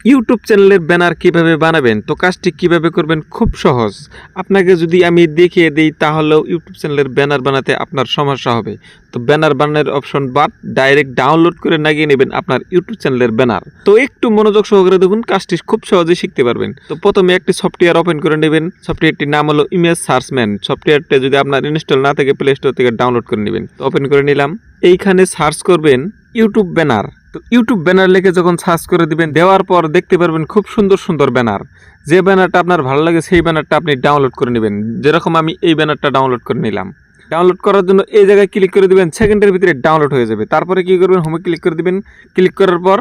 YouTube চ্যানেলের banner কিভাবে বানাবেন, তো কাজটি কিভাবে করবেন খুব সহজ। আপনাকে যদি আমি দেখিয়ে দিই তাহলেও ইউটিউব চ্যানেলের ব্যানার বানাতে আপনার সমস্যা হবে। তো ব্যানার বানানোর অপশন বাদ ডাইরেক্ট ডাউনলোড করে লাগিয়ে নেবেন আপনার ইউটিউব চ্যানেলের ব্যানার। তো একটু মনোযোগ সহকারে দেখুন, কাজটি খুব সহজেই শিখতে পারবেন। তো প্রথমে একটি সফটওয়্যার ওপেন করে নেবেন। সফটওয়্যারটির নাম হলো ইমেজ সার্চম্যান। সফটওয়্যারটা যদি আপনার ইনস্টল না থাকে প্লে স্টোর থেকে ডাউনলোড করে নেবেন। তো ওপেন করে নিলাম। এইখানে সার্চ করবেন ইউটিউব ব্যানার। তো ইউটিউব ব্যানার লিখে যখন সার্চ করে দিবেন, দেওয়ার পর দেখতে পারবেন খুব সুন্দর সুন্দর ব্যানার। যে ব্যানারটা আপনার ভালো লাগে সেই ব্যানারটা আপনি ডাউনলোড করে নেবেন। যেরকম আমি এই ব্যানারটা ডাউনলোড করে নিলাম। ডাউনলোড করার জন্য এই জায়গায় ক্লিক করে দিবেন, সেকেন্ডের ভিতরে ডাউনলোড হয়ে যাবে। তারপরে কি করবেন, হোমে ক্লিক করে দিবেন। ক্লিক করার পর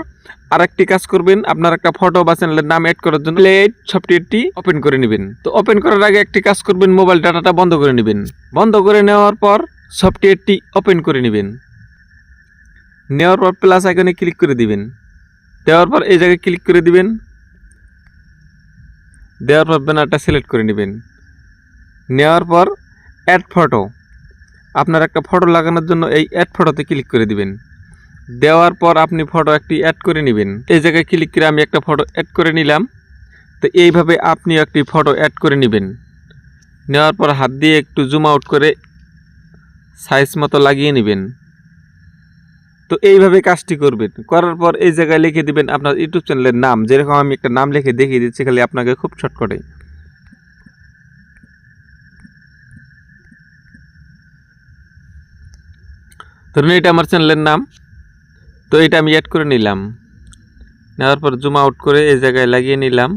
আরেকটি কাজ করবেন, আপনার একটা ফটো বা চ্যানেলের নাম অ্যাড করার জন্য প্লেট সফটওয়্যারটি ওপেন করে নেবেন। তো ওপেন করার আগে একটি কাজ করবেন, মোবাইল ডাটাটা বন্ধ করে নেবেন। বন্ধ করে নেওয়ার পর সফটওয়্যারটি ওপেন করে নেবেন। নেওয়ার পর প্লাস আইকনে ক্লিক করে দিবেন। দেওয়ার পর এই জায়গায় ক্লিক করে দিবেন। দেওয়ার পর ব্যানারটা সিলেক্ট করে নেবেন। নেওয়ার পর অ্যাড ফটো, আপনার একটা ফটো লাগানোর জন্য এই অ্যাড ফটোতে ক্লিক করে দিবেন। দেওয়ার পর আপনি ফটো একটি অ্যাড করে নেবেন। এই জায়গায় ক্লিক করে আমি একটা ফটো অ্যাড করে নিলাম। তো এইভাবে আপনি একটি ফটো অ্যাড করে নেবেন। নেওয়ার পর হাত দিয়ে একটু জুম আউট করে সাইজ মতো লাগিয়ে নেবেন। তো এইভাবে কাজটি করবেন। করার পর এই জায়গায় লিখে দিবেন আপনার ইউটিউব চ্যানেলের নাম। যেরকম আমি একটা নাম লিখে দেখিয়ে দিচ্ছি খালি আপনাকে খুব শর্টকাটে। ধরুন এটা আমার চ্যানেলের নাম। তো এটা আমি অ্যাড করে নিলাম। নেওয়ার পর জুম আউট করে এই জায়গায় লাগিয়ে নিলাম।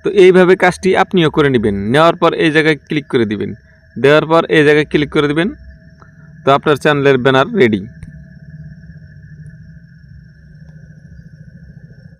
তো এইভাবে কাজটি আপনিও করে নেবেন। নেওয়ার পর এই জায়গায় ক্লিক করে দিবেন। দেওয়ার পর এই জায়গায় ক্লিক করে দিবেন। তো আপনার চ্যানেলের ব্যানার রেডি।